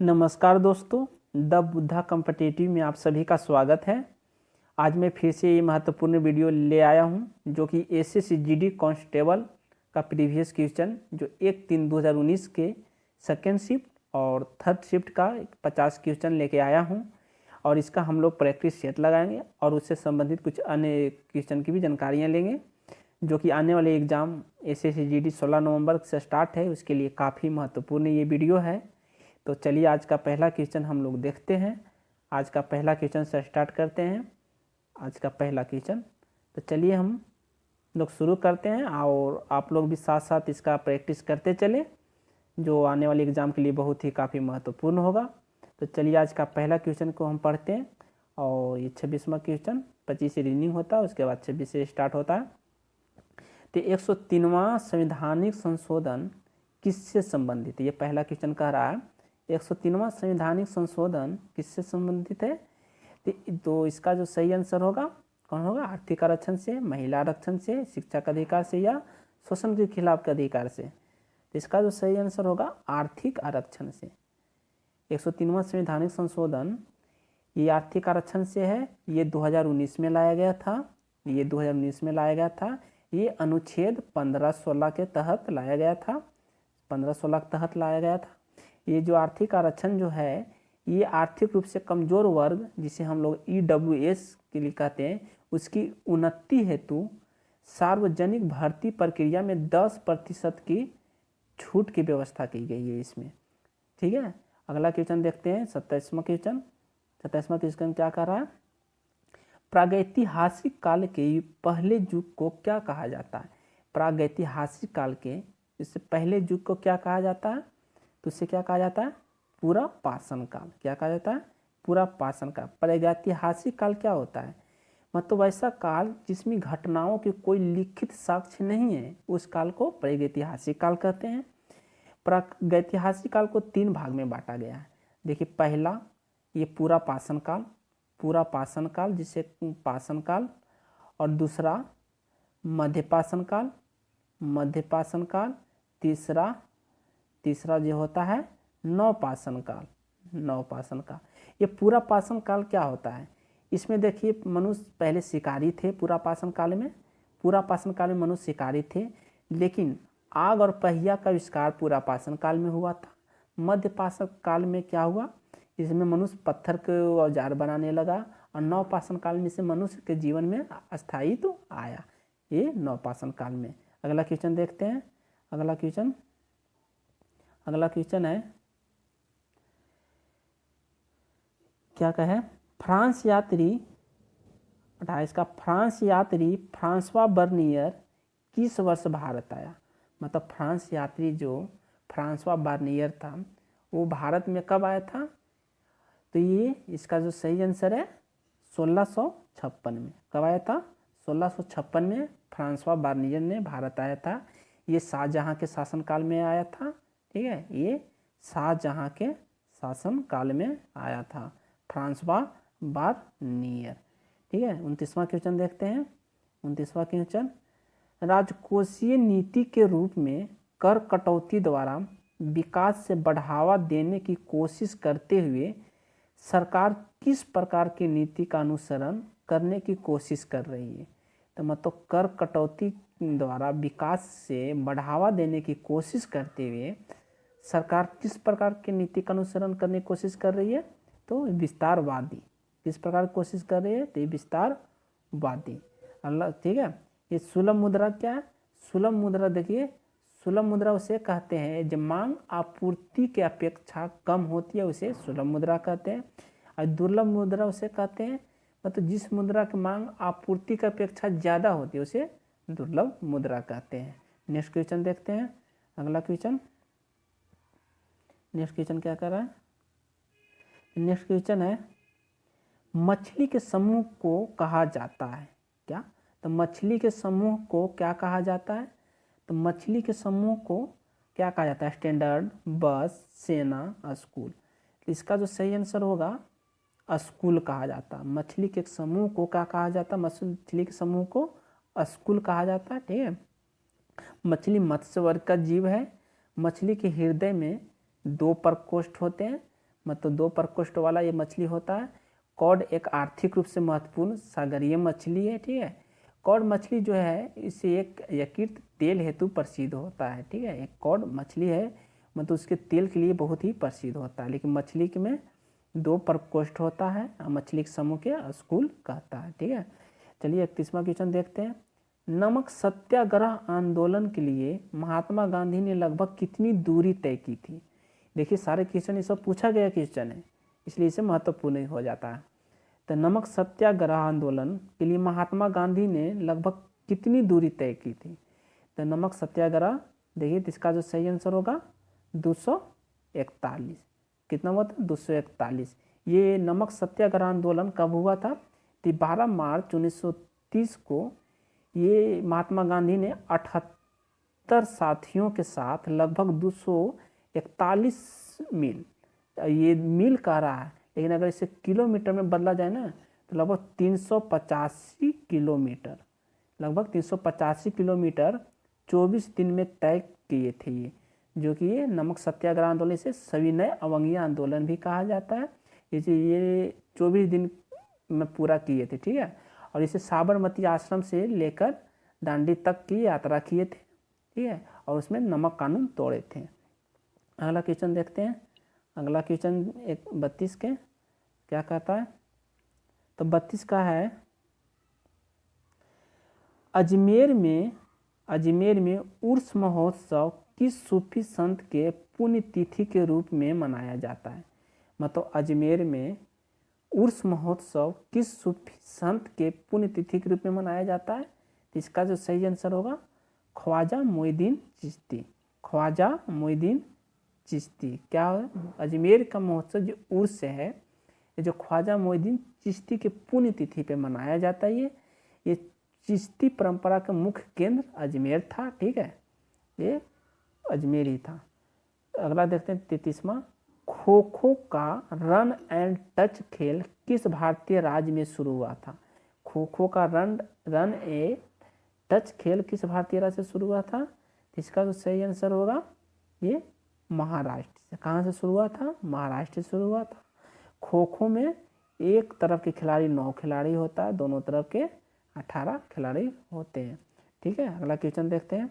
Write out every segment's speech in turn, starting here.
नमस्कार दोस्तों, the Buddha competitive में आप सभी का स्वागत है। आज मैं फिर से ये महत्वपूर्ण वीडियो ले आया हूँ जो कि SSGD कांस्टेबल का प्रीवियस क्वेश्चन जो 1/3/2019 के सेकेंड शिफ्ट और थर्ड शिफ्ट का 50 क्वेश्चन लेके आया हूँ और इसका हम लोग प्रैक्टिस सेट लगाएंगे और उससे संबंधित कुछ अन्य क्वेश्चन की भी जानकारियाँ लेंगे जो कि आने वाले एग्ज़ाम SSGD 16 नवंबर से स्टार्ट है, उसके लिए काफ़ी महत्वपूर्ण ये वीडियो है। तो चलिए आज का पहला क्वेश्चन हम लोग देखते हैं। आज का पहला क्वेश्चन से स्टार्ट करते हैं। आज का पहला क्वेश्चन, तो चलिए हम लोग शुरू करते हैं और आप लोग भी साथ साथ इसका प्रैक्टिस करते चले जो आने वाले एग्ज़ाम के लिए बहुत ही काफ़ी महत्वपूर्ण होगा। तो चलिए आज का पहला क्वेश्चन को हम पढ़ते हैं और ये 26वां क्वेश्चन 25 से रीडिंग होता है, उसके बाद 26 से स्टार्ट होता है। तो 103वां संवैधानिक संशोधन किससे संबंधित है? ये पहला क्वेश्चन कह रहा है 103वां संवैधानिक संशोधन किससे संबंधित है? तो इसका जो सही आंसर होगा कौन होगा? आर्थिक आरक्षण से, महिला आरक्षण से, शिक्षा के अधिकार से या शोषण के खिलाफ के अधिकार से। तो इसका जो सही आंसर होगा आर्थिक आरक्षण से। 103वां संवैधानिक संशोधन ये आर्थिक आरक्षण से है। ये 2019 में लाया गया था। ये 2019 में लाया गया था। ये अनुच्छेद 15-16 के तहत लाया गया था। 15-16 के तहत लाया गया था। ये जो आर्थिक आरक्षण जो है ये आर्थिक रूप से कमजोर वर्ग जिसे हम लोग EWS के लिए कहते हैं उसकी उन्नति हेतु सार्वजनिक भर्ती प्रक्रिया में 10% की छूट की व्यवस्था की गई है इसमें। ठीक है, अगला क्वेश्चन देखते हैं 27वां क्वेश्चन। 27वां क्वेश्चन क्या कर रहा है? प्रागैतिहासिक काल के पहले युग को क्या कहा जाता है? प्रागैतिहासिक काल के इससे पहले युग को क्या कहा जाता है? तो उससे क्या कहा जाता है? पूरा पाषाण काल। क्या कहा जाता है? पूरा पाषाण काल। प्रागैतिहासिक काल क्या होता है? मतलब ऐसा काल जिसमें घटनाओं के कोई लिखित साक्ष्य नहीं है, उस काल को प्रागैतिहासिक काल कहते हैं। प्रागैतिहासिक काल को 3 भाग में बांटा गया है। देखिए, पहला ये पूरा पाषाण काल, पूरा पाषाण काल जिसे पाषाण काल, और दूसरा मध्य पाषाण काल, मध्य पाषाण काल, तीसरा जो होता है नवपाषाण काल, नवपाषाण काल। ये पूरा पाषाण काल क्या होता है? इसमें देखिए मनुष्य पहले शिकारी थे। पूरा पाषाण काल में, पूरा पाषाण काल में मनुष्य शिकारी थे, लेकिन आग और पहिया का आविष्कार पूरा पाषाण काल में हुआ था। मध्य पाषाण काल में क्या हुआ? इसमें मनुष्य पत्थर के औजार बनाने लगा और नवपाषाण काल में से मनुष्य के जीवन में अस्थायित्व आया, ये नवपाषाण काल में। अगला क्वेश्चन देखते हैं। अगला क्वेश्चन है क्या कहे? फ्रांस यात्री 28 का फ्रांस यात्री फ्रांसवा बर्नियर किस वर्ष भारत आया? मतलब फ्रांस यात्री जो फ्रांसवा बर्नियर था वो भारत में कब आया था? तो ये इसका जो सही आंसर है 1656 में। कब आया था? 1656 में फ्रांसवा बर्नियर ने भारत आया था। ये शाहजहाँ के शासनकाल में आया था। ठीक है, ये शाहजहाँ के शासनकाल में आया था फ्रांसवा बर्नियर। ठीक है, 29वां क्वेश्चन देखते हैं। 29वां क्वेश्चन, राजकोषीय नीति के रूप में कर कटौती द्वारा विकास से बढ़ावा देने की कोशिश करते हुए सरकार किस प्रकार की नीति का अनुसरण करने की कोशिश कर रही है? तो मतलब कर कटौती द्वारा विकास से बढ़ावा देने की कोशिश करते हुए सरकार किस प्रकार की नीति का अनुसरण करने की कोशिश कर रही है? तो विस्तारवादी। किस प्रकार की कोशिश कर रही है? तो विस्तारवादी। अल्लाह, ठीक है। ये सुलभ मुद्रा क्या है? सुलभ मुद्रा देखिए, सुलभ मुद्रा उसे कहते हैं जब मांग आपूर्ति की अपेक्षा कम होती है, उसे सुलभ मुद्रा कहते हैं। और दुर्लभ मुद्रा उसे कहते हैं मतलब जिस मुद्रा की मांग आपूर्ति की अपेक्षा ज़्यादा होती है उसे दुर्लभ मुद्रा कहते हैं। नेक्स्ट क्वेश्चन देखते हैं। अगला क्वेश्चन, नेक्स्ट क्वेश्चन क्या कर रहा है? नेक्स्ट क्वेश्चन है मछली के समूह को कहा जाता है क्या? तो मछली के समूह को क्या कहा जाता है? तो मछली के समूह को क्या कहा जाता है? स्टैंडर्ड, बस, सेना, स्कूल। इसका जो सही आंसर होगा स्कूल कहा जाता है। मछली के समूह को क्या कहा जाता है? मछली के समूह को स्कूल कहा जाता है। ठीक है, मछली मत्स्य वर्ग का जीव है। मछली के हृदय में 2 प्रकोष्ठ होते हैं। मतलब 2 प्रकोष्ठ वाला ये मछली होता है। कॉड एक आर्थिक रूप से महत्वपूर्ण सागरीय मछली है, ठीक है। कॉड मछली जो है इसे एक यकृत तेल हेतु प्रसिद्ध होता है, ठीक है। एक कॉड मछली है मतलब उसके तेल के लिए बहुत ही प्रसिद्ध होता है। लेकिन मछली के में 2 प्रकोष्ठ होता है, मछली के समूह के स्कूल कहता है, ठीक है। चलिए 31वां क्वेश्चन देखते हैं। नमक सत्याग्रह आंदोलन के लिए महात्मा गांधी ने लगभग कितनी दूरी तय की थी? देखिए सारे क्वेश्चन ये सब पूछा गया क्वेश्चन है, इसलिए इसे महत्वपूर्ण हो जाता है। तो नमक सत्याग्रह आंदोलन के लिए महात्मा गांधी ने लगभग कितनी दूरी तय की थी? तो नमक सत्याग्रह देखिए इसका जो सही आंसर होगा 241। कितना हुआ था? 241। ये नमक सत्याग्रह आंदोलन कब हुआ था? तो 12 मार्च 1930 को ये महात्मा गांधी ने 78 साथियों के साथ लगभग 241 मील, ये मील कह रहा है लेकिन अगर इसे किलोमीटर में बदला जाए ना तो लगभग 385 किलोमीटर, लगभग 385 किलोमीटर 24 दिन में तय किए थे ये, जो कि ये नमक सत्याग्रह आंदोलन, इसे सविनय अवज्ञा आंदोलन भी कहा जाता है। इसे ये 24 दिन में पूरा किए थे, ठीक है। और इसे साबरमती आश्रम से लेकर दांडी तक की यात्रा किए थे, ठीक है। और उसमें नमक कानून तोड़े थे। अगला क्वेश्चन देखते हैं। अगला क्वेश्चन 32 के क्या कहता है? तो 32 का है, अजमेर में उर्स महोत्सव किस सूफी संत के पुण्यतिथि के रूप में मनाया जाता है? मतलब अजमेर में उर्स महोत्सव किस सूफी संत के पुण्यतिथि के रूप में मनाया जाता है? इसका जो सही आंसर होगा ख्वाजा मोइनुद्दीन चिश्ती। ख्वाजा मोइनुद्दीन चिश्ती क्या है? अजमेर का महोत्सव जो उर्स है, ये जो ख्वाजा मोइनुद्दीन चिश्ती के पुण्यतिथि पे मनाया जाता है। ये चिश्ती परंपरा का मुख्य केंद्र अजमेर था, ठीक है। ये अजमेर ही था। अगला देखते हैं 33वां। खो खो का रन एंड टच खेल किस भारतीय राज्य में शुरू हुआ था? खो खो का रन ए टच खेल किस भारतीय राज्य से शुरू हुआ था? इसका जो सही आंसर होगा ये महाराष्ट्र से। कहाँ से शुरू हुआ था? महाराष्ट्र से शुरू हुआ था। खो खो में एक तरफ के खिलाड़ी 9 खिलाड़ी होता है, दोनों तरफ के 18 खिलाड़ी होते हैं, ठीक है। अगला क्वेश्चन देखते हैं।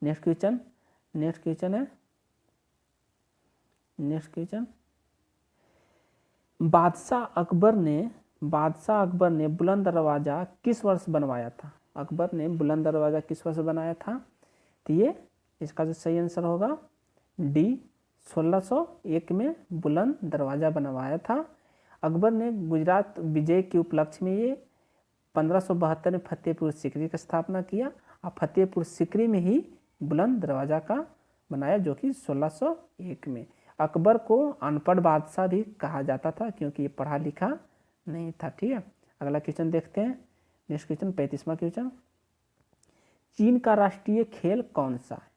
नेक्स्ट क्वेश्चन बादशाह अकबर ने बुलंद दरवाजा किस वर्ष बनवाया था? अकबर ने बुलंद दरवाजा किस वर्ष बनाया था? तो ये इसका जो सही आंसर होगा डी 1601 में बुलंद दरवाजा बनवाया था। अकबर ने गुजरात विजय के उपलक्ष्य में ये 1572 में फतेहपुर सीकरी की स्थापना किया और फतेहपुर सीकरी में ही बुलंद दरवाजा का बनाया, जो कि 1601 में। अकबर को अनपढ़ बादशाह भी कहा जाता था क्योंकि ये पढ़ा लिखा नहीं था, ठीक है। अगला क्वेश्चन देखते हैं। नेक्स्ट क्वेश्चन 35वां क्वेश्चन। चीन का राष्ट्रीय खेल कौन सा है?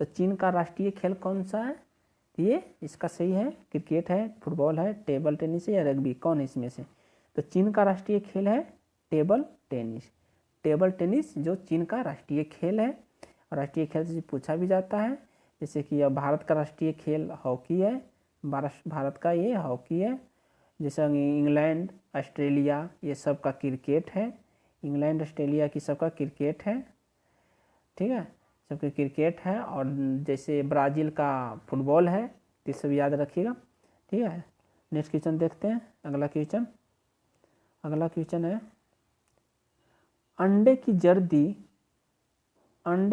तो चीन का राष्ट्रीय खेल कौन सा है? ये इसका सही है क्रिकेट है, फुटबॉल है, टेबल टेनिस है या रग्बी, कौन है इसमें से? तो चीन का राष्ट्रीय खेल है टेबल टेनिस। टेबल टेनिस जो चीन का राष्ट्रीय खेल है। राष्ट्रीय खेल से पूछा भी जाता है, जैसे कि अब भारत का राष्ट्रीय खेल हॉकी है, भारत का ये हॉकी है। जैसे इंग्लैंड ऑस्ट्रेलिया ये सब का क्रिकेट है, इंग्लैंड ऑस्ट्रेलिया की सबका क्रिकेट है, ठीक है, सबके क्रिकेट है। और जैसे ब्राज़ील का फुटबॉल है, तो सब याद रखिएगा, ठीक है। नेक्स्ट क्वेश्चन देखते हैं। अगला क्वेश्चन है अंडे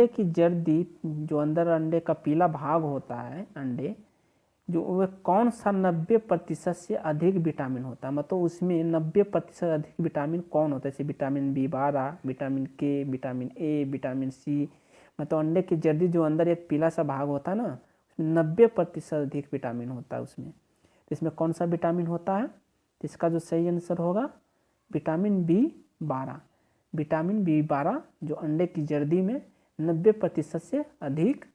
की जर्दी जो अंदर अंडे का पीला भाग होता है, अंडे जो वह कौन सा 90% से अधिक विटामिन होता है? मतलब उसमें 90% अधिक विटामिन कौन होता है? जैसे विटामिन B12, विटामिन के, विटामिन ए, विटामिन सी। मतलब अंडे की जर्दी जो अंदर एक पीला सा भाग होता है ना, उसमें 90% अधिक विटामिन होता है उसमें। तो इसमें कौन सा विटामिन होता है? तो इसका जो सही आंसर होगा विटामिन B12। विटामिन B12 जो अंडे की जर्दी में 90% से अधिक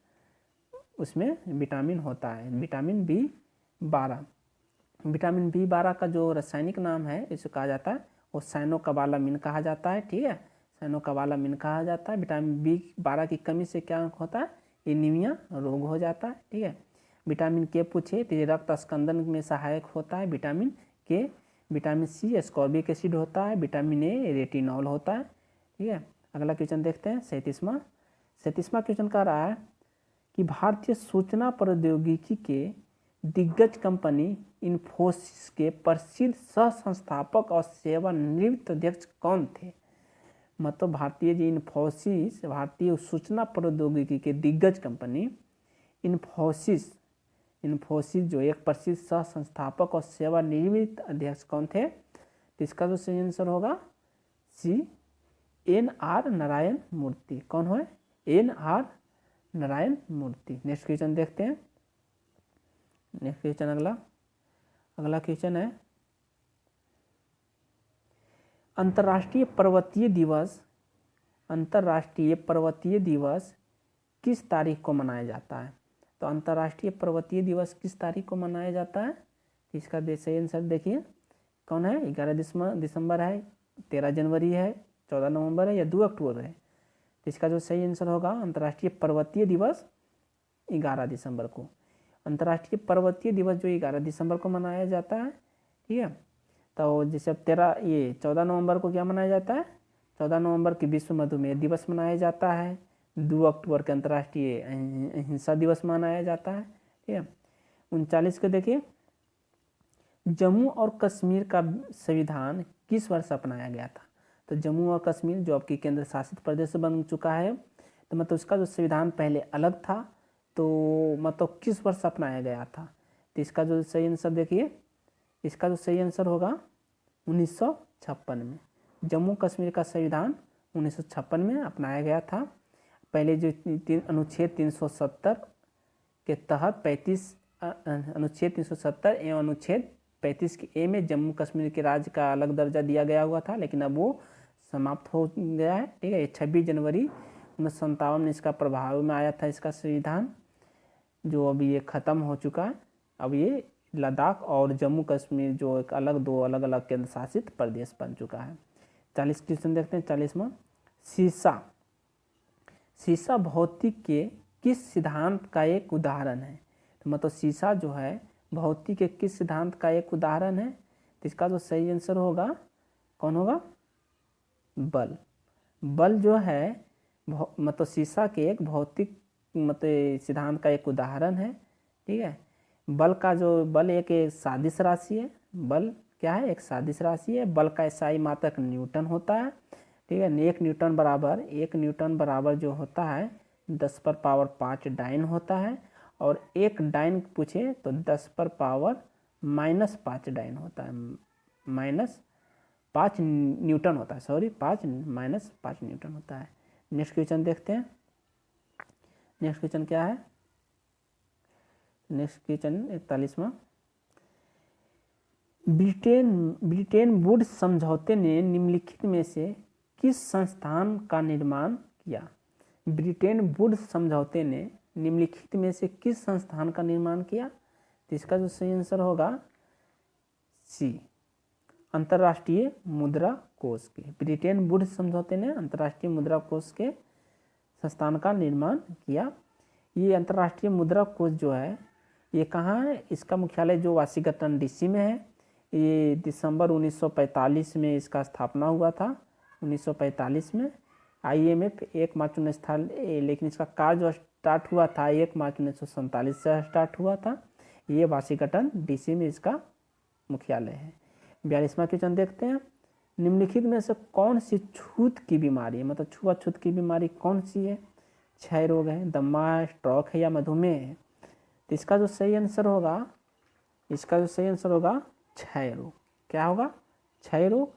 उसमें विटामिन होता है, विटामिन B12। विटामिन B12 का जो रासायनिक नाम है इसे कहा जाता है वो साइनोकोबालामिन कहा जाता है, ठीक है, साइनोकोबालामिन कहा जाता है। विटामिन B12 की कमी से क्या होता है? एनीमिया रोग हो जाता है, ठीक है। विटामिन के पूछे तो ये रक्त स्कंदन में सहायक होता है विटामिन के। विटामिन सी एस्कॉर्बिक एसिड होता है। विटामिन ए रेटिनॉल होता है। ठीक है, अगला क्वेश्चन देखते हैं 37वां क्वेश्चन कह रहा है कि भारतीय सूचना प्रौद्योगिकी के दिग्गज कंपनी इन्फोसिस के प्रसिद्ध सह संस्थापक और सेवानिवृत्त अध्यक्ष कौन थे? मतलब भारतीय जी इन्फोसिस, भारतीय सूचना प्रौद्योगिकी के दिग्गज कंपनी इन्फोसिस जो एक प्रसिद्ध सह संस्थापक और सेवानिवृत्त अध्यक्ष कौन थे? तो इसका जो सही आंसर होगा सी NR नारायण मूर्ति। कौन है? NR नारायण मूर्ति। नेक्स्ट क्वेश्चन देखते हैं। नेक्स्ट क्वेश्चन अगला क्वेश्चन है अंतर्राष्ट्रीय पर्वतीय दिवस किस तारीख को मनाया जाता है? तो अंतर्राष्ट्रीय पर्वतीय दिवस किस तारीख को मनाया जाता है? इसका सही आंसर देखिए कौन है? 11 दिसंबर है, 13 जनवरी है, 14 नवंबर है या 2 अक्टूबर है? तो इसका जो सही आंसर होगा अंतर्राष्ट्रीय पर्वतीय दिवस 11 दिसंबर को। अंतर्राष्ट्रीय पर्वतीय दिवस जो 11 दिसंबर को मनाया जाता है। ठीक है, तो जैसे 14 नवंबर को क्या मनाया जाता है? 14 नवंबर की विश्व मधुमेह दिवस मनाया जाता है। 2 अक्टूबर के अंतर्राष्ट्रीय अहिंसा दिवस मनाया जाता है। ठीक है, 39 को देखिए जम्मू और कश्मीर का संविधान किस वर्ष अपनाया गया था? तो जम्मू और कश्मीर जो आपकी केंद्र शासित प्रदेश बन चुका है, तो मतलब उसका जो संविधान पहले अलग था, तो मतलब किस वर्ष अपनाया गया था? तो इसका जो सही आंसर देखिए, इसका जो सही आंसर होगा 1956 में। जम्मू कश्मीर का संविधान 1956 में अपनाया गया था। पहले जो अनुच्छेद 370 के तहत अनुच्छेद 370 एवं अनुच्छेद 35 के ए में जम्मू कश्मीर के राज्य का अलग दर्जा दिया गया हुआ था, लेकिन अब वो समाप्त हो गया है। ठीक है, 26 जनवरी 1957 में इसका प्रभाव में आया था इसका संविधान, जो अभी ये ख़त्म हो चुका है। अब ये लद्दाख और जम्मू कश्मीर जो एक दो अलग अलग केंद्र शासित प्रदेश बन चुका है। 40 क्वेश्चन देखते हैं। 40वां शीशा भौतिक के किस सिद्धांत का एक उदाहरण है? तो मतलब शीशा जो है भौतिक के किस सिद्धांत का एक उदाहरण है? तो इसका जो सही आंसर होगा कौन होगा? बल जो है मतलब शीशा के एक भौतिक मतलब सिद्धांत का एक उदाहरण है। ठीक है, बल एक सादिश राशि है। बल क्या है? एक सादिश राशि है। बल का SI मात्रक न्यूटन होता है। ठीक है, 1 न्यूटन बराबर जो होता है 10⁻5 डाइन होता है, और 1 डाइन पूछे तो 10⁻−5 डाइन होता है, -5 न्यूटन होता है, 5 न्यूटन होता है। नेक्स्ट क्वेश्चन देखते हैं। नेक्स्ट क्वेश्चन क्या है? नेक्स्ट क्वेश्चन 41वां ब्रिटेन वुड्स समझौते ने निम्नलिखित में से किस संस्थान का निर्माण किया? ब्रिटेन वुड्स समझौते ने निम्नलिखित में से किस संस्थान का निर्माण किया? तो इसका जो सही आंसर होगा सी अंतर्राष्ट्रीय मुद्रा कोष के। ब्रिटेन वुड्स समझौते ने अंतर्राष्ट्रीय मुद्रा कोष के संस्थान का निर्माण किया। ये अंतर्राष्ट्रीय मुद्रा कोष जो है ये कहाँ है? इसका मुख्यालय जो वाशिंगटन DC में है। ये दिसंबर 1945 में इसका स्थापना हुआ था। 1945 में IMF 1 मार्च 19 लेकिन इसका कार्य जो स्टार्ट हुआ था 1 मार्च 1947 से स्टार्ट हुआ था। ये वाशिंगटन DC में इसका मुख्यालय है। 42वां क्वेश्चन देखते हैं। निम्नलिखित में से कौन सी छूत की बीमारी है? मतलब छुआछूत की बीमारी कौन सी है? क्षय रोग है, दमा है, स्ट्रोक है या मधुमेह है? तो इसका जो सही आंसर होगा क्षय रोग। क्या होगा? क्षय रोग।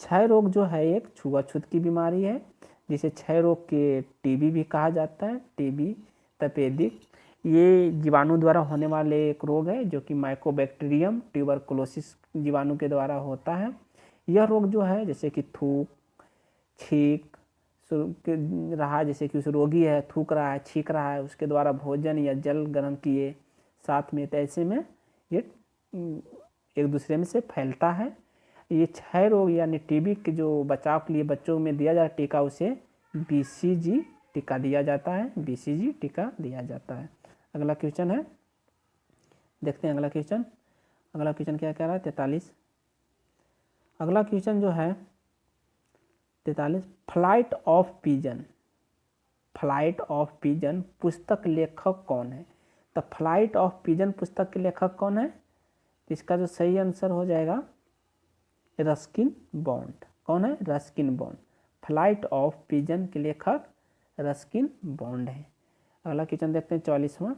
क्षय रोग जो है एक छुआछूत की बीमारी है, जिसे क्षय रोग के TB भी कहा जाता है। TB तपेदिक ये जीवाणु द्वारा होने वाले एक रोग है, जो कि माइकोबैक्टीरियम ट्यूबरकुलोसिस जीवाणु के द्वारा होता है। यह रोग जो है जैसे कि थूक, छींक रहा, जैसे कि उस रोगी है थूक रहा है, छींक रहा है, उसके द्वारा भोजन या जल ग्रहण किए साथ में, तो ऐसे में ये एक दूसरे में से फैलता है। ये क्षय रोग यानी TB के जो बचाव के लिए बच्चों में दिया जाता है टीका, उसे BCG टीका दिया जाता है। BCG टीका दिया जाता है। अगला क्वेश्चन है देखते हैं अगला क्वेश्चन। अगला क्वेश्चन क्या कह रहा है? 43। अगला क्वेश्चन जो है 43, flight of pigeon. Flight of pigeon पुस्तक लेखक कौन है? तो फ्लाइट ऑफ पिजन पुस्तक के लेखक कौन है? तो इसका जो सही आंसर हो जाएगा रस्किन बॉन्ड। कौन है? Ruskin bond. Flight of pigeon के लेखक रस्किन बॉन्ड है। अगला क्वेश्चन देखते हैं 44वां।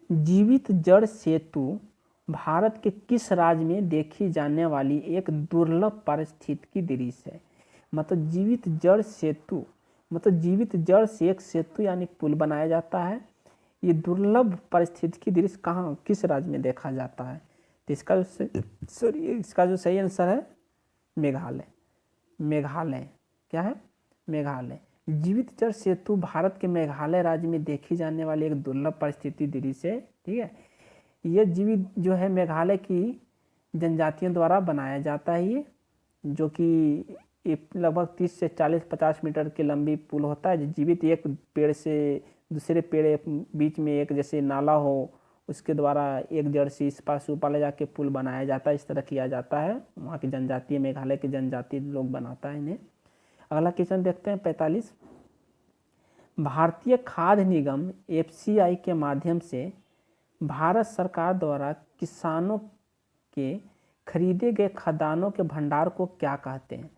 जीवित जड़ सेतु भारत के किस राज्य में देखी जाने वाली एक दुर्लभ पारिस्थितिकी दृश्य है? मतलब जीवित जड़ सेतु, मतलब जीवित जड़ से एक सेतु यानी पुल बनाया जाता है। ये दुर्लभ पारिस्थितिकी दृश्य कहाँ, किस राज्य में देखा जाता है? तो इसका जो सही आंसर है मेघालय। मेघालय क्या है? मेघालय। जीवित जड़ सेतु भारत के मेघालय राज्य में देखी जाने वाली एक दुर्लभ परिस्थिति दृश्य है। ठीक है, ये जीवित जो है मेघालय की जनजातियों द्वारा बनाया जाता है। ये जो कि लगभग 30 से 40-50 मीटर की लंबी पुल होता है। जीवित एक पेड़ से दूसरे पेड़ बीच में एक जैसे नाला हो, उसके द्वारा एक जड़ से इस पार से ऊपर ले जाके पुल बनाया जाता है। इस तरह किया जाता है। वहाँ की जनजाति, मेघालय की जनजाति लोग बनाता है इन्हें। अगला क्वेश्चन देखते हैं 45। भारतीय खाद्य निगम FCI के माध्यम से भारत सरकार द्वारा किसानों के खरीदे गए खाद्यान्नों के भंडार को क्या कहते हैं?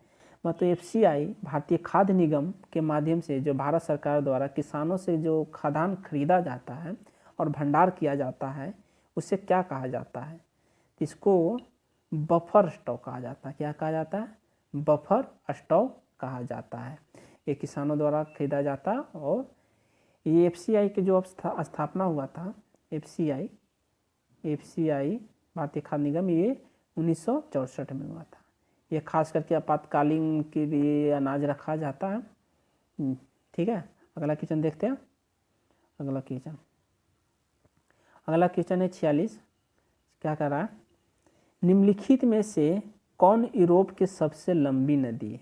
मतलब FCI भारतीय खाद्य निगम के माध्यम से जो भारत सरकार द्वारा किसानों से जो खाद्यान्न खरीदा जाता है और भंडार किया जाता है, उसे क्या कहा जाता है? इसको बफर स्टॉक कहा जाता है। क्या कहा जाता है? बफर स्टॉक कहा जाता है। ये किसानों द्वारा खरीदा जाता है। और ये FCI के जो स्थापना हुआ था, FCI भारतीय खाद्य निगम, ये 1964 में हुआ था। ये खास करके आपातकालीन के लिए अनाज रखा जाता है। ठीक है, अगला क्वेश्चन देखते हैं। अगला क्वेश्चन है 46। क्या कर रहा है? निम्नलिखित में से कौन यूरोप की सबसे लंबी नदी है?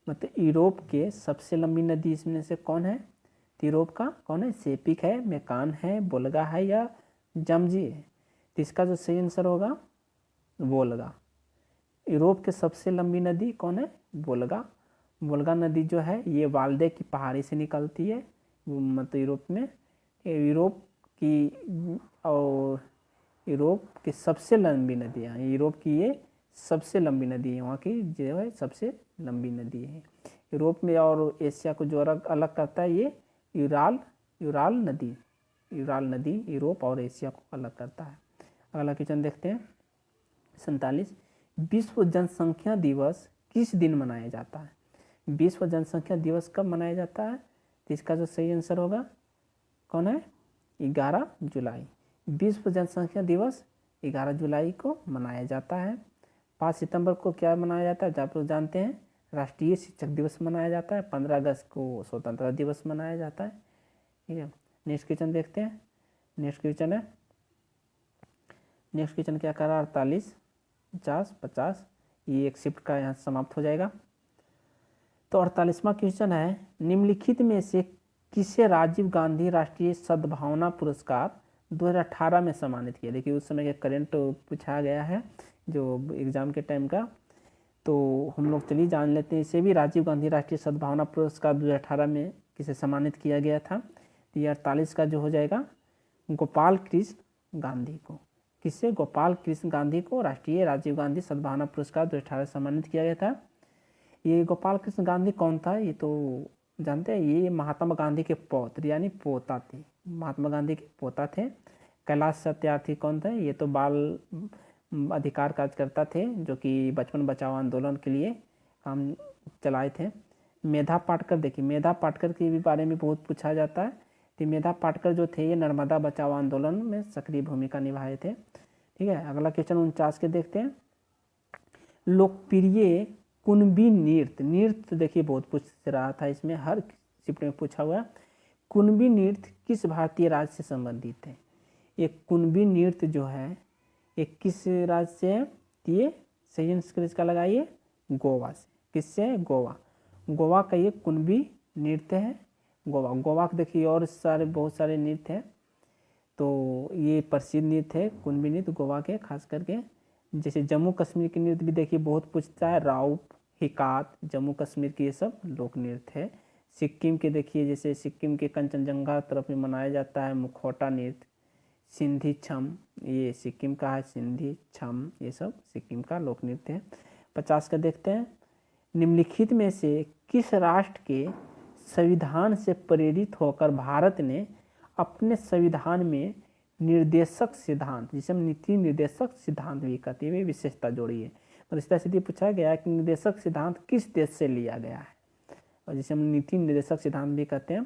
मतलब यूरोप के सबसे लंबी नदी इसमें से कौन है? तो यूरोप का कौन है? सेपिक है, मेकान है, वोल्गा है या जमजी है? तो इसका जो सही आंसर होगा वोल्गा। यूरोप के सबसे लंबी नदी कौन है? वोल्गा। वोल्गा नदी जो है ये वाल्दे की पहाड़ी से निकलती है। मतलब यूरोप में यूरोप की सबसे लंबी नदी है। यूरोप की ये सबसे लंबी नदी है, वहाँ की जो है सबसे लंबी नदी है। यूरोप में और एशिया को जो अलग करता है ये यूराल नदी यूरोप और एशिया को अलग करता है। अगला क्वेश्चन देखते हैं 47। विश्व जनसंख्या दिवस किस दिन मनाया जाता है? विश्व जनसंख्या दिवस कब मनाया जाता है? तो इसका जो सही आंसर होगा कौन है? 11 जुलाई। विश्व जनसंख्या दिवस 11 जुलाई को मनाया जाता है। 5 सितंबर को क्या मनाया जाता है? आप लोग जानते हैं, राष्ट्रीय शिक्षक दिवस मनाया जाता है। 15 अगस्त को स्वतंत्रता दिवस मनाया जाता है। ठीक है, नेक्स्ट क्वेश्चन देखते हैं। नेक्स्ट क्वेश्चन क्या कर रहा है? 48, 50, 50। ये एक शिफ्ट का यहाँ समाप्त हो जाएगा। तो 48वां क्वेश्चन है, निम्नलिखित में से किसे राजीव गांधी राष्ट्रीय सद्भावना पुरस्कार 2018 में सम्मानित किया? देखिए उस समय के करंट पूछा गया है जो एग्जाम के टाइम का, तो हम लोग चलिए जान लेते हैं इसे भी। राजीव गांधी राष्ट्रीय सद्भावना पुरस्कार 2018 में किसे सम्मानित किया गया था? तो ये 48 का जो हो जाएगा गोपाल कृष्ण गांधी को। किससे? गोपाल कृष्ण गांधी को राष्ट्रीय राजीव गांधी सद्भावना पुरस्कार 2018 सम्मानित किया गया था। ये गोपाल कृष्ण गांधी कौन था? ये तो जानते हैं, ये महात्मा गांधी के पौत्र यानी पोता थे। महात्मा गांधी के पोता थे। कैलाश सत्यार्थी कौन थे? ये तो बाल अधिकार कार्यकर्ता थे जो कि बचपन बचाओ आंदोलन के लिए काम चलाए थे। मेधा पाटकर, देखिए मेधा पाटकर के भी बारे में बहुत पूछा जाता है। तो मेधा पाटकर जो थे ये नर्मदा बचाओ आंदोलन में सक्रिय भूमिका निभाए थे। ठीक है, अगला क्वेश्चन 49 के देखते हैं। लोकप्रिय कुणबी नृत्य देखिए बहुत पूछ रहा था, इसमें हर शिफ्ट में पूछा हुआ। कुणबी नृत्य किस भारतीय राज्य से संबंधित है? ये कुणबी नृत्य जो है ये किस राज्य से है? ये सही आंसर इसका लगाइए गोवा से। किससे? गोवा का ये कुणबी नृत्य है। गोवा के देखिए और बहुत सारे नृत्य हैं। तो ये प्रसिद्ध नृत्य है कुणबी नृत्य गोवा के खास करके। जैसे जम्मू कश्मीर के नृत्य भी देखिए बहुत पूछता है, राउप, हिकात, जम्मू कश्मीर के ये सब लोक नृत्य है। सिक्किम के देखिए, जैसे सिक्किम के कंचनजंगा तरफ में मनाया जाता है मुखौटा नृत्य। सिंधी छम, ये सिक्किम का है, सिंधी छम ये सब सिक्किम का लोक नृत्य है। 50 का देखते हैं, निम्नलिखित में से किस राष्ट्र के संविधान से प्रेरित होकर भारत ने अपने संविधान में निर्देशक सिद्धांत, जिसे हम नीति निर्देशक सिद्धांत भी कहते हैं, विशेषता जोड़ी है। तो इस तरह से पूछा गया कि निर्देशक सिद्धांत किस देश से लिया गया है, और जिसे हम नीति निर्देशक सिद्धांत भी कहते हैं।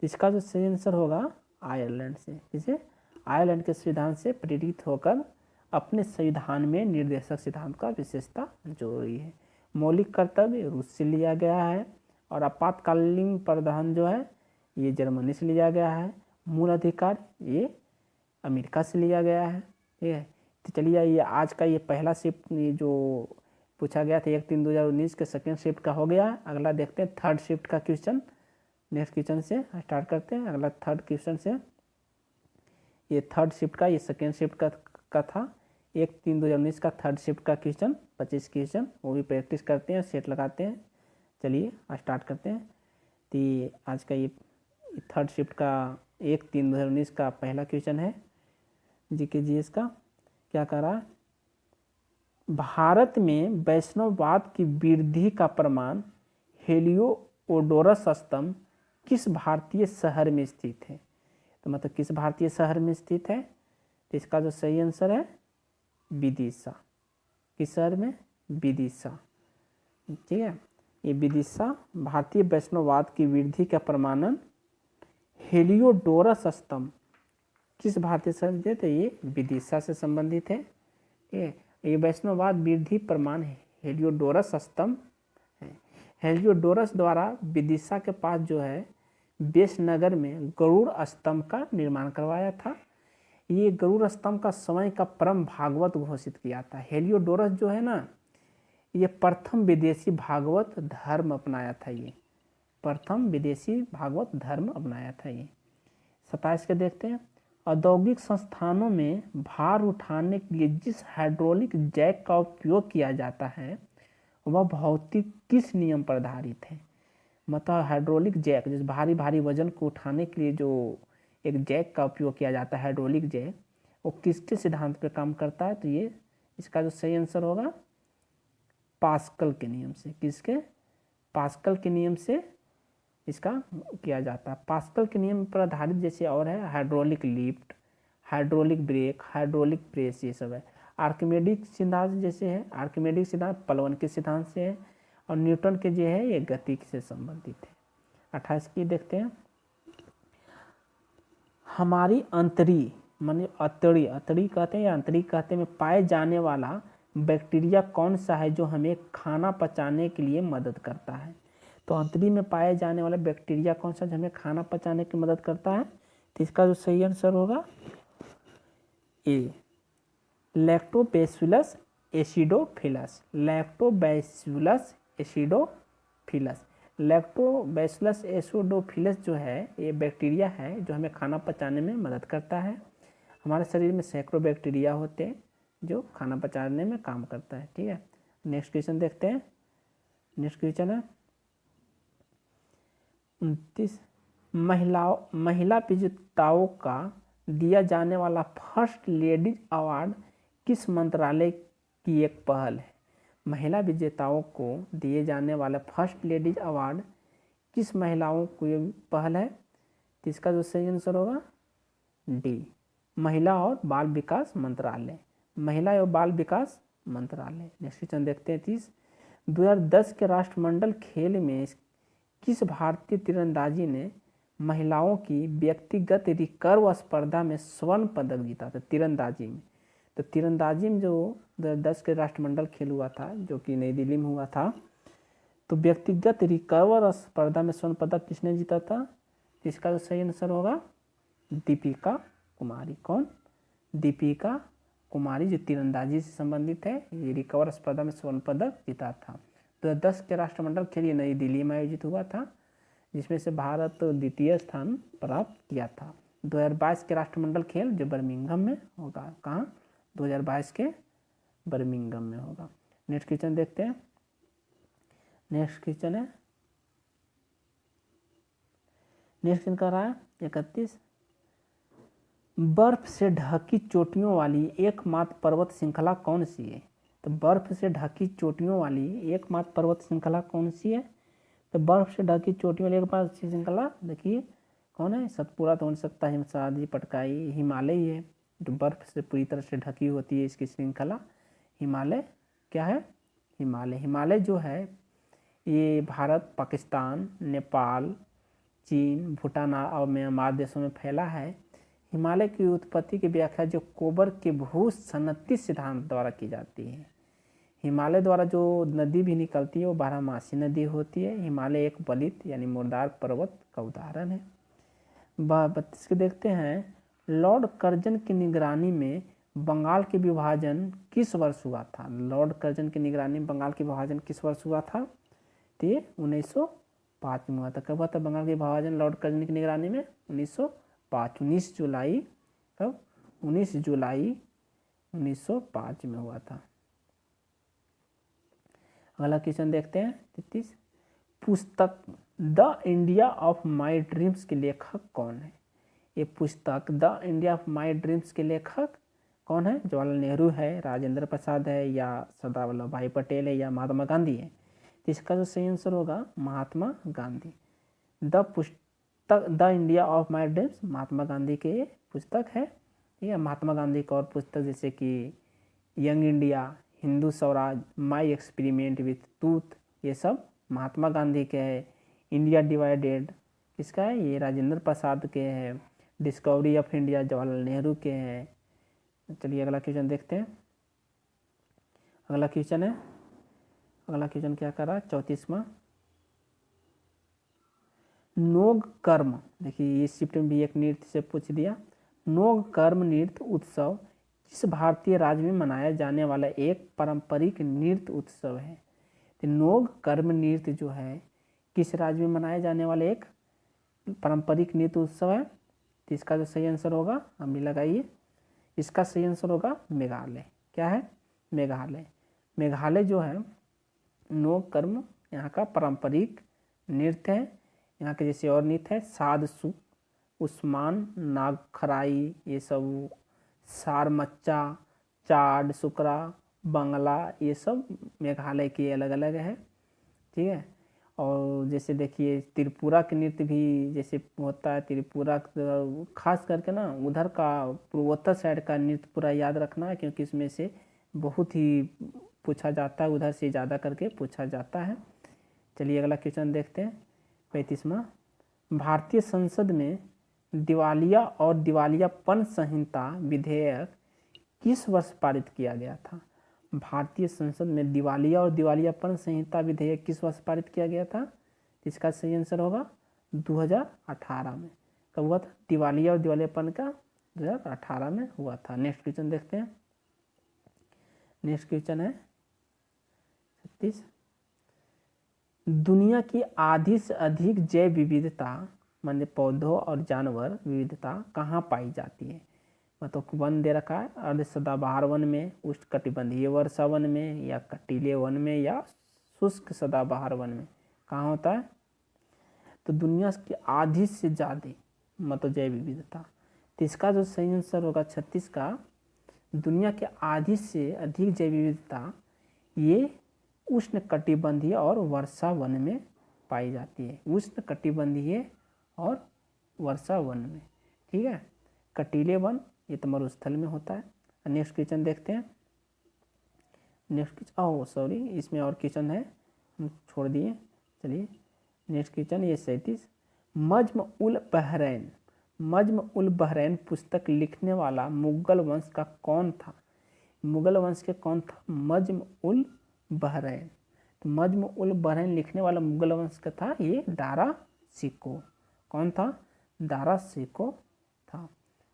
इसका जो सही आंसर होगा आयरलैंड से, जिसे आयरलैंड के संविधान से प्रेरित होकर अपने संविधान में निर्देशक सिद्धांत का विशेषता जोड़ी है। मौलिक कर्तव्य रूस से लिया गया है, और आपातकालीन प्रावधान जो है ये जर्मनी से लिया गया है। मूल अधिकार ये अमेरिका से लिया गया है, ठीक है। तो चलिए ये आज का ये पहला शिफ्ट ये जो पूछा गया था 1/3/2019 के सेकेंड शिफ्ट का हो गया। अगला देखते हैं थर्ड शिफ्ट का क्वेश्चन। नेक्स्ट क्वेश्चन से स्टार्ट करते हैं। अगला थर्ड क्वेश्चन से, ये थर्ड शिफ्ट का ये सेकेंड शिफ्ट का था। 1/3/2019 का थर्ड शिफ्ट का क्वेश्चन 25 क्वेश्चन, वो भी प्रैक्टिस करते हैं, सेट लगाते हैं। चलिए स्टार्ट करते हैं। तो आज का ये थर्ड शिफ्ट का 1/3/2019 का पहला क्वेश्चन है जीके जीएस का। क्या कह रहा है, भारत में वैष्णववाद की वृद्धि का प्रमाण हेलियोडोरस स्तंभ किस भारतीय शहर में स्थित है। तो मतलब किस भारतीय शहर में स्थित है, तो इसका जो सही आंसर है विदिशा। किस शहर में, विदिशा, ठीक है। ये विदिशा भारतीय वैष्णववाद की वृद्धि का प्रमाणन हेलियोडोरस स्तंभ किस भारतीय शहर में, तो ये विदिशा से संबंधित है, ठीक है। ये वैष्णववाद वृद्धि प्रमाण हेलियोडोरस स्तंभ है। हेलियोडोरस द्वारा विदिशा के पास जो है बेसनगर में गरुड़ स्तंभ का निर्माण करवाया था। ये गरुड़ स्तंभ का समय का परम भागवत घोषित किया था। हेलियोडोरस जो है ना, ये प्रथम विदेशी भागवत धर्म अपनाया था। ये प्रथम विदेशी भागवत धर्म अपनाया था। ये 27 के देखते हैं, औद्योगिक संस्थानों में भार उठाने के लिए जिस हाइड्रोलिक जैक का उपयोग किया जाता है वह भौतिक किस नियम पर आधारित है। मतलब हाइड्रोलिक जैक, जिस भारी भारी वजन को उठाने के लिए जो एक जैक का उपयोग किया जाता है, हाइड्रोलिक जैक, वो किसके सिद्धांत पर काम करता है। तो ये इसका जो सही आंसर होगा पास्कल के नियम से। किसके, पास्कल के नियम से इसका किया जाता है। पास्कल के नियम पर आधारित जैसे और है hydraulic lift, hydraulic brake, hydraulic press, ये सब है। आर्किमेडिक सिद्धांत जैसे है, आर्किमेडिक सिद्धांत पलवन के सिद्धांत से है, और न्यूटन के जो है ये गति से संबंधित है। 28 की देखते हैं, हमारी अंतरी माने अतड़ी, अतड़ी कहते हैं या अंतरिक कहते हैं, में पाए जाने वाला बैक्टीरिया कौन सा है जो हमें खाना पचाने के लिए मदद करता है। तो अंतड़ी में पाए जाने वाला बैक्टीरिया कौन सा जो हमें खाना पचाने की मदद करता है। तो इसका जो सही आंसर होगा A, lactobacillus acidophilus. Lactobacillus acidophilus, lactobacillus acidophilus जो है ये बैक्टीरिया है जो हमें खाना पचाने में मदद करता है। हमारे शरीर में सैकड़ों बैक्टीरिया होते हैं जो खाना पचाने में काम करता है, ठीक है। नेक्स्ट क्वेश्चन देखते हैं। नेक्स्ट क्वेश्चन है 29, महिला विजेताओं का दिया जाने वाला फर्स्ट लेडीज अवार्ड किस मंत्रालय की एक पहल है। महिला विजेताओं को दिए जाने वाला फर्स्ट लेडीज अवार्ड किस महिलाओं को पहल है। तो इसका जो सही आंसर होगा डी, महिला और बाल विकास मंत्रालय, महिला एवं बाल विकास मंत्रालय। नेक्स्ट क्वेश्चन देखते हैं 30, 2010 के राष्ट्रमंडल खेल में किस भारतीय तीरंदाजी ने महिलाओं की व्यक्तिगत रिकर्व स्पर्धा में स्वर्ण पदक जीता था। तीरंदाजी में, तो तीरंदाजी में जो 2010 के राष्ट्रमंडल खेल हुआ था जो कि नई दिल्ली में हुआ था, तो व्यक्तिगत रिकर्व स्पर्धा में स्वर्ण पदक किसने जीता था। इसका जो सही आंसर होगा दीपिका कुमारी। कौन, दीपिका कुमारी, जो तीरंदाजी से संबंधित है, ये रिकवर स्पर्धा में स्वर्ण पदक जीता था। 2010 के राष्ट्रमंडल खेल ये नई दिल्ली में आयोजित हुआ था, जिसमें से भारत द्वितीय स्थान प्राप्त किया था। 2022 के राष्ट्रमंडल खेल जो बर्मिंघम में होगा, कहाँ, 2022 के बर्मिंघम में होगा। नेक्स्ट क्वेश्चन देखते हैं। नेक्स्ट क्वेश्चन है, नेक्स्ट क्वेश्चन कर रहा है 31, बर्फ से ढकी चोटियों वाली एकमात्र पर्वत श्रृंखला कौन सी है? तो बर्फ से ढकी चोटियों वाली एकमात्र पर्वत श्रृंखला कौन सी है? तो बर्फ से ढकी चोटियों वाली एकमात्र श्रृंखला देखिए कौन है? सतपुड़ा तो हो नहीं सकता, हिमसादी पटकाई, हिमालय है जो बर्फ से पूरी तरह से ढकी होती है, इसकी श्रृंखला हिमालय क्या है? हिमालय। हिमालय जो है ये भारत, पाकिस्तान, नेपाल, चीन, भूटान और म्यांमार देशों में फैला है। हिमालय की उत्पत्ति की व्याख्या जो कोबर के भूसन्नति सिद्धांत द्वारा की जाती है। हिमालय द्वारा जो नदी भी निकलती है वो बारहमासी नदी होती है। हिमालय एक बलित यानी मुर्दार पर्वत का उदाहरण है। 32 के देखते हैं, लॉर्ड कर्जन की निगरानी में बंगाल के विभाजन किस वर्ष हुआ था? लॉर्ड कर्जन की निगरानी में बंगाल के विभाजन किस वर्ष हुआ था? तो ये 1905 में हुआ था। कब हुआ था बंगाल के विभाजन लॉर्ड कर्जन की निगरानी में? 1905, 19 जुलाई, कब? 19 जुलाई 1905 में हुआ था। अगला क्वेश्चन देखते हैं 33, पुस्तक the India of my dreams के लेखक कौन है? ये पुस्तक the India of my dreams के लेखक कौन है? जवाहरलाल नेहरू है, राजेंद्र प्रसाद है, या सरदार वल्लभ भाई पटेल है, या महात्मा गांधी है? तो इसका जो सही आंसर होगा महात्मा गांधी। द पुस्तक the India of my dreams Mahatma Gandhi के पुस्तक है। ठीक है, महात्मा गांधी की और पुस्तक जैसे कि young India, Hindu Swaraj, my experiment with truth, ये सब महात्मा गांधी के हैं। इंडिया डिवाइडेड किसका है? ये राजेंद्र प्रसाद के हैं। Discovery of India Jawaharlal Nehru के हैं। चलिए अगला क्वेश्चन देखते हैं। अगला क्वेश्चन है, अगला क्वेश्चन क्या कर रहा है 34वां, नोग कर्म। देखिए ये शिफ्ट में भी एक नृत्य से पूछ दिया। नोग कर्म नृत्य उत्सव किस भारतीय राज्य में मनाया जाने वाला एक पारंपरिक नृत्य उत्सव है? तो नोग कर्म नृत्य जो है किस राज्य में मनाया जाने वाला एक पारंपरिक नृत्य उत्सव है? तो इसका जो सही आंसर होगा, हम भी लगाइए, इसका सही आंसर होगा मेघालय। क्या है? मेघालय। मेघालय जो है नोग कर्म यहाँ का पारंपरिक नृत्य है। यहाँ के जैसे और नृत्य है सादसु, उस्मान, नागखराई, ये सब सारमच्चा, चाड, सुकरा, बंगला, ये सब मेघालय के अलग अलग है। ठीक है, और जैसे देखिए त्रिपुरा के नृत्य भी जैसे होता है, त्रिपुरा खास करके ना उधर का पूर्वोत्तर साइड का नृत्य पूरा याद रखना है, क्योंकि इसमें से बहुत ही पूछा जाता है, उधर से ज़्यादा करके पूछा जाता है। चलिए अगला क्वेश्चन देखते हैं 35वां, भारतीय संसद में दिवालिया और दिवालियापन संहिता विधेयक किस वर्ष पारित किया गया था? भारतीय संसद में दिवालिया और दिवालियापन संहिता विधेयक किस वर्ष पारित किया गया था? इसका सही आंसर होगा 2018 में। कब हुआ था दिवालिया और दिवालियापन का? 2018 में हुआ था। नेक्स्ट क्वेश्चन देखते हैं। नेक्स्ट क्वेश्चन है 36, दुनिया की आधी से अधिक जैव विविधता माने पौधों और जानवर विविधता कहाँ पाई जाती है? मतलब वन दे रखा है, अर्ध सदाबहार वन में, उष्णकटिबंधीय वर्षा वन में, या कटीले वन में, या शुष्क सदाबहार वन में, कहाँ होता है? तो दुनिया की आधी से ज़्यादा मतलब जैव विविधता। तो इसका जो सही आंसर होगा 36 का, दुनिया के आधी से अधिक जैव विविधता ये उष्णकटिबंधीय और वर्षा वन में पाई जाती है। उष्णकटिबंधीय और वर्षा वन में। ठीक है, कटीले वन ये तो मरुस्थल में होता है। नेक्स्ट क्वेश्चन देखते हैं। नेक्स्ट सॉरी इसमें और क्वेश्चन है, हम छोड़ दिए। चलिए नेक्स्ट क्वेश्चन ये 37, मज्म उल बहरैन, मज्म उल बहरैन पुस्तक लिखने वाला मुगल वंश का कौन था? मुगल वंश के कौन था? मज्म उल बहरैन। तो मज्म उल बहरैन लिखने वाला मुगल वंश का था ये दारा शिकोह। कौन था? दारा शिकोह था।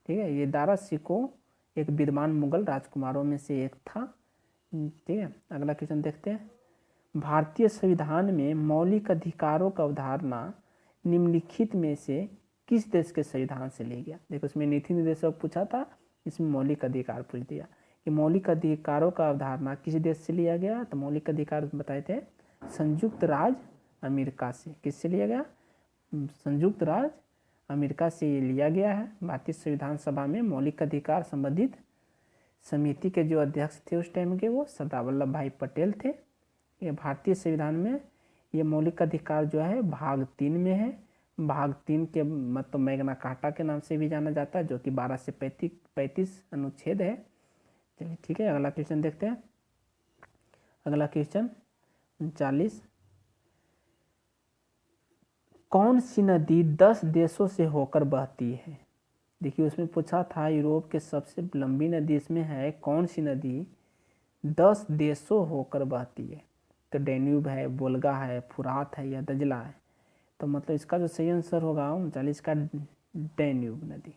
ठीक है, ये दारा शिकोह एक विद्वान मुगल राजकुमारों में से एक था। ठीक है, अगला क्वेश्चन देखते हैं। भारतीय संविधान में मौलिक अधिकारों का अवधारणा निम्नलिखित में से किस देश के संविधान से लिया गया। देखो इसमें नीति निर्देशक पूछा था, इसमें मौलिक अधिकार पूछ दिया कि मौलिक अधिकारों का अवधारणा किस देश से लिया गया। तो मौलिक अधिकार बताए थे संयुक्त राज्य अमेरिका से। किससे लिया गया? संयुक्त राज्य अमेरिका से ये लिया गया है। भारतीय संविधान सभा में मौलिक अधिकार संबंधित समिति के जो अध्यक्ष थे उस टाइम के वो सरदार वल्लभ भाई पटेल थे। ये भारतीय संविधान में ये मौलिक अधिकार जो है भाग 3 में है। भाग 3 के मतलब मैग्ना कार्टा के नाम से भी जाना जाता है, जो कि 12 से 35 अनुच्छेद है। चलिए ठीक है, अगला क्वेश्चन देखते हैं। अगला क्वेश्चन 39, कौन सी नदी 10 देशों से होकर बहती है? देखिए उसमें पूछा था यूरोप के सबसे लंबी नदी इसमें है, कौन सी नदी 10 देशों होकर बहती है? तो डैन्यूब है, वोल्गा है, फुरात है या दजला है। तो मतलब इसका जो सही आंसर होगा 39 का डैन्यूब नदी।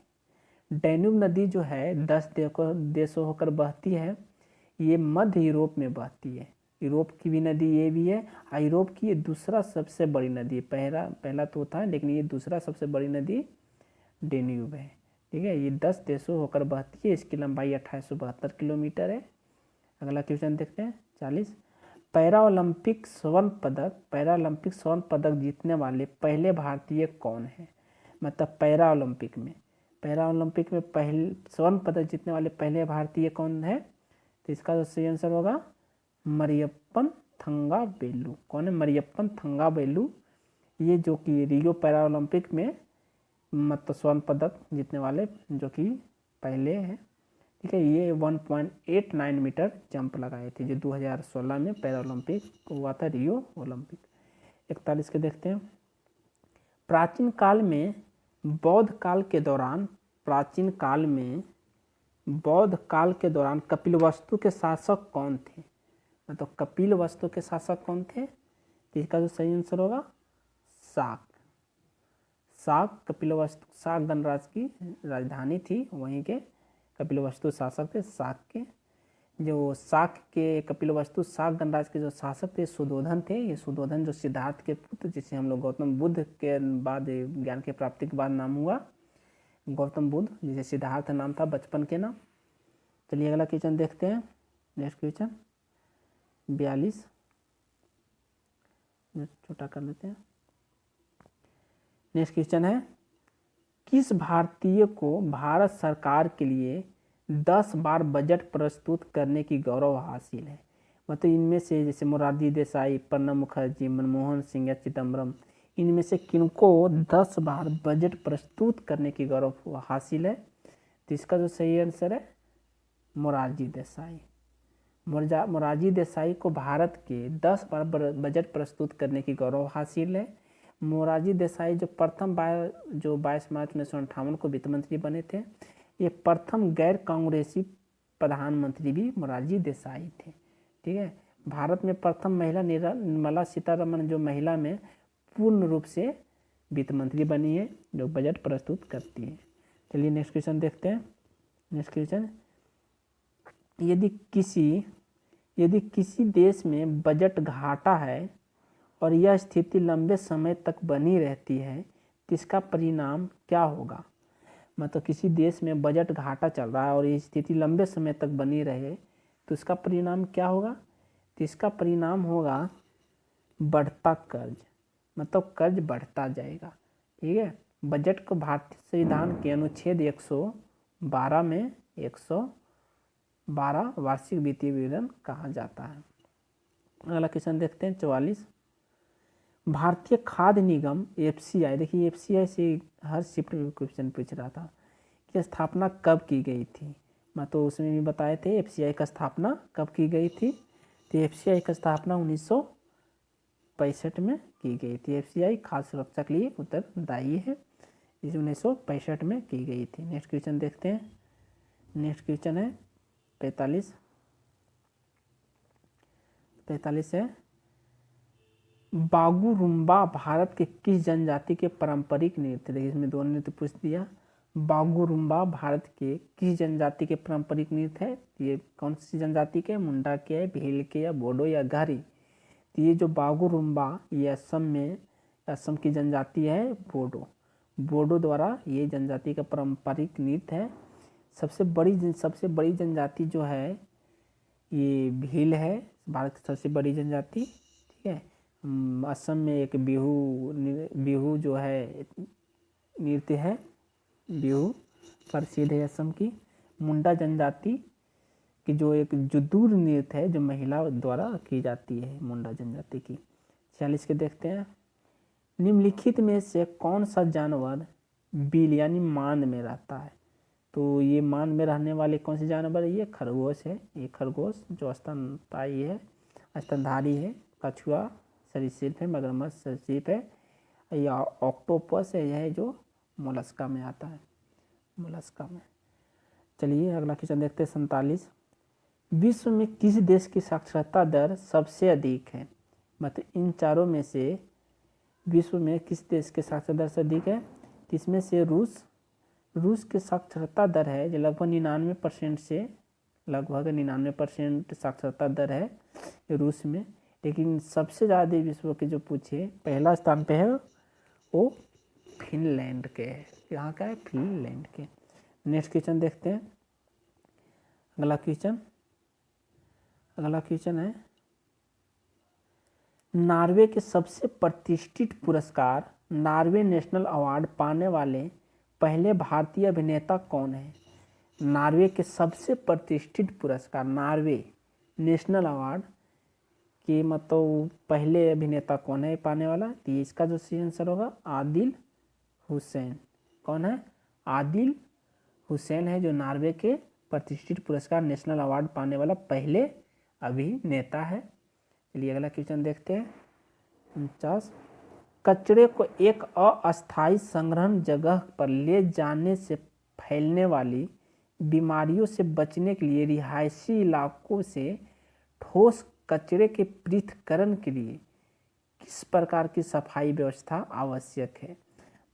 डैन्यूब नदी जो है 10 देशों होकर बहती है। ये मध्य यूरोप में बहती है। यूरोप की भी नदी ये भी है, और यूरोप की ये दूसरा सबसे बड़ी नदी है। पहला तो था लेकिन ये दूसरा सबसे बड़ी नदी डैन्यूब है। ठीक है, ये 10 देशों होकर बहती है। इसकी लंबाई 2872 किलोमीटर है। अगला क्वेश्चन देखते हैं 40, पैरालंपिक स्वर्ण पदक जीतने वाले पहले भारतीय कौन है? मतलब पैरालंपिक में पहले स्वर्ण पदक जीतने वाले पहले भारतीय कौन है? तो इसका जो सही आंसर होगा मरियप्पन थंगावेलु। कौन है? मरियप्पन थंगावेलु। ये जो कि रियो पैरालंपिक में मतलब स्वर्ण पदक जीतने वाले जो कि पहले हैं। ठीक है, ये 1.89 मीटर जंप लगाए थे जो 2016 में पैरालंपिक हुआ था, रियो ओलंपिक। 41 के देखते हैं। प्राचीन काल में बौद्ध काल के दौरान कपिलवस्तु के शासक कौन थे? मतलब कपिलवस्तु के शासक कौन थे? तो इसका जो सही आंसर होगा शाक। कपिलवस्तु शाक गणराज्य की राजधानी थी, वहीं के कपिलवस्तु शासक थे शाक के। जो शाक के कपिलवस्तु शाक गणराज्य के जो शासक थे सुधोधन थे। ये सुधोधन जो सिद्धार्थ के पुत्र, जिसे हम लोग गौतम बुद्ध के बाद ज्ञान की प्राप्ति के बाद नाम हुआ गौतम बुद्ध, जिसे सिद्धार्थ नाम था बचपन के नाम। चलिए अगला क्वेश्चन देखते हैं। नेक्स्ट क्वेश्चन 42, छोटा कर लेते हैं। नेक्स्ट क्वेश्चन है, किस भारतीय को भारत सरकार के लिए 10 बार बजट प्रस्तुत करने की गौरव हासिल है? मतलब इनमें से जैसे मोरारजी देसाई, प्रणब मुखर्जी, मनमोहन सिंह या चिदम्बरम, इनमें से किनको 10 बार बजट प्रस्तुत करने की गौरव हासिल है? तो इसका जो सही आंसर है मोरारजी देसाई। मोरारजी देसाई को भारत के 10 बार बजट प्रस्तुत करने की गौरव हासिल है। मोरारजी देसाई जो प्रथम 22 मार्च 1958 को वित्त मंत्री बने थे। ये प्रथम गैर कांग्रेसी प्रधानमंत्री भी मोरारजी देसाई थे। ठीक है, भारत में प्रथम महिला निर्मला सीतारमण जो महिला में पूर्ण रूप से वित्त मंत्री बनी है, जो बजट प्रस्तुत करती है। चलिए नेक्स्ट क्वेश्चन देखते हैं। नेक्स्ट क्वेश्चन, यदि किसी देश में बजट घाटा है और यह स्थिति लंबे समय तक बनी रहती है तो इसका परिणाम क्या होगा? मतलब किसी देश में बजट घाटा चल रहा है और ये स्थिति लंबे समय तक बनी रहे तो इसका परिणाम क्या होगा? तो इसका परिणाम होगा बढ़ता कर्ज, मतलब कर्ज बढ़ता जाएगा। ठीक है, बजट को भारतीय संविधान के अनुच्छेद 112 में 112 वार्षिक वित्तीय विवरण कहा जाता है। अगला क्वेश्चन देखते हैं 44, भारतीय खाद्य निगम FCI, देखिए FCI से हर शिफ्ट में क्वेश्चन पूछ रहा था कि स्थापना कब की गई थी। मैं तो उसमें भी बताए थे FCI का स्थापना कब की गई थी। तो FCI का स्थापना 1965 में की गई थी। FCI खाद्य सुरक्षा के लिए उत्तरदायी है, इसे 1965 में की गई थी। नेक्स्ट क्वेश्चन देखते हैं। नेक्स्ट क्वेश्चन है 45 है, बागुरुम्बा भारत के किस जनजाति के पारंपरिक नृत्य? देखिए इसमें 2 नृत्य पूछ दिया। बागुरुम्बा भारत के किस जनजाति के पारंपरिक नृत्य है? ये कौन सी जनजाति के? मुंडा के है, भील के या बोडो या घारी? तो ये जो बागुरुम्बा ये असम की जनजाति है बोडो। बोडो द्वारा ये जनजाति का पारंपरिक नृत्य है। सबसे बड़ी जनजाति जो है ये भील है, भारत की सबसे बड़ी जनजाति। ठीक है। असम में एक बिहू जो है नृत्य है, बिहू प्रसिद्ध है असम की। मुंडा जनजाति की जो एक जुदूर नृत्य है जो महिला द्वारा की जाती है, मुंडा जनजाति की। 46 के देखते हैं। निम्नलिखित में से कौन सा जानवर बिल यानी मान में रहता है? तो ये मान में रहने वाले कौन से जानवर है? ये खरगोश है। ये खरगोश जो स्तनपायी है, स्तनधारी है। कछुआ सरीसृप है, मगरमच्छ सरीसृप है। या ऑक्टोपस है, यह जो मोलस्का में आता है, मोलस्का में। चलिए अगला क्वेश्चन देखते हैं। 47। विश्व में किस देश की साक्षरता दर सबसे अधिक है? मतलब इन चारों में से विश्व में किस देश की साक्षरता दर से अधिक है? इसमें से रूस की साक्षरता दर है जो लगभग 99% से लगभग 99% साक्षरता दर है रूस में। लेकिन सबसे ज़्यादा विश्व के जो पूछे पहला स्थान पे है वो फिनलैंड के है। यहाँ का है फिनलैंड के। नेक्स्ट क्वेश्चन देखते हैं। अगला क्वेश्चन है नॉर्वे के सबसे प्रतिष्ठित पुरस्कार नॉर्वे नेशनल अवार्ड पाने वाले पहले भारतीय अभिनेता कौन है? नॉर्वे के सबसे प्रतिष्ठित पुरस्कार नॉर्वे नेशनल अवार्ड के मतलब पहले अभिनेता कौन है पाने वाला? तो इसका जो सही आंसर होगा आदिल हुसैन। कौन है? आदिल हुसैन है जो नॉर्वे के प्रतिष्ठित पुरस्कार नेशनल अवार्ड पाने वाला पहले अभिनेता है। चलिए अगला क्वेश्चन देखते हैं। 49। कचरे को एक अस्थायी संग्रहण जगह पर ले जाने से फैलने वाली बीमारियों से बचने के लिए रिहायशी इलाकों से ठोस कचरे के पृथक्करण के लिए किस प्रकार की सफाई व्यवस्था आवश्यक है?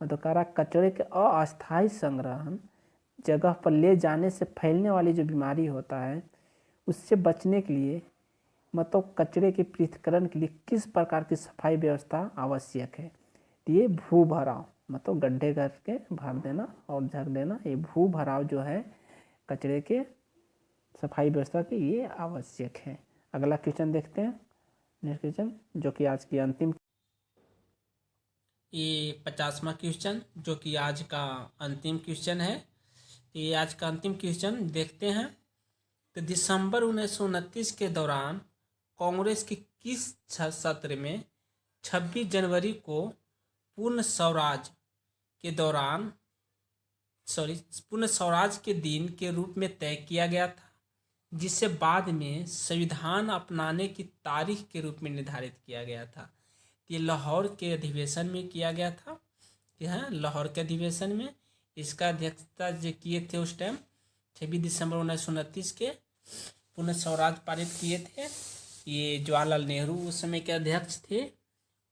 मतलब कह रहा कचरे के अस्थायी संग्रहण जगह पर ले जाने से फैलने वाली जो बीमारी होता है उससे बचने के लिए मतलब कचरे के पृथक्करण के लिए किस प्रकार की सफाई व्यवस्था आवश्यक है? ये भू भराव मतलब गड्ढे करके भर देना और झक देना, ये भू भराव जो है कचरे के सफाई व्यवस्था की ये आवश्यक है। अगला क्वेश्चन देखते हैं। नेक्स्ट क्वेश्चन जो कि आज की अंतिम, ये 50वां क्वेश्चन जो कि आज का अंतिम क्वेश्चन है। ये आज का अंतिम क्वेश्चन देखते हैं। तो दिसंबर 1929 के दौरान कांग्रेस की किस सत्र में 26 जनवरी को पूर्ण स्वराज के दिन के रूप में तय किया गया था, जिसे बाद में संविधान अपनाने की तारीख के रूप में निर्धारित किया गया था? ये लाहौर के अधिवेशन में किया गया था। लाहौर के अधिवेशन में इसका अध्यक्षता जो किए थे उस टाइम 26 दिसंबर 1929 के पूर्ण स्वराज पारित किए थे। ये जवाहरलाल नेहरू उस समय के अध्यक्ष थे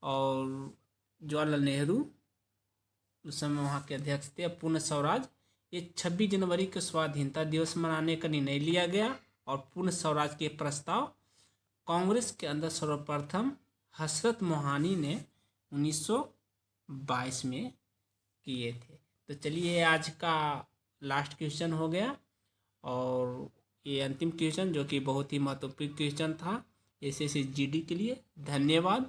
और जवाहरलाल नेहरू उस समय वहाँ के अध्यक्ष थे। पूर्ण स्वराज ये 26 जनवरी को स्वाधीनता दिवस मनाने का निर्णय लिया गया और पूर्ण स्वराज के प्रस्ताव कांग्रेस के अंदर सर्वप्रथम हसरत मोहानी ने 1922 में किए थे। तो चलिए आज का लास्ट क्वेश्चन हो गया और ये अंतिम क्वेश्चन जो कि बहुत ही महत्वपूर्ण क्वेश्चन था एसएससी जीडी के लिए। धन्यवाद।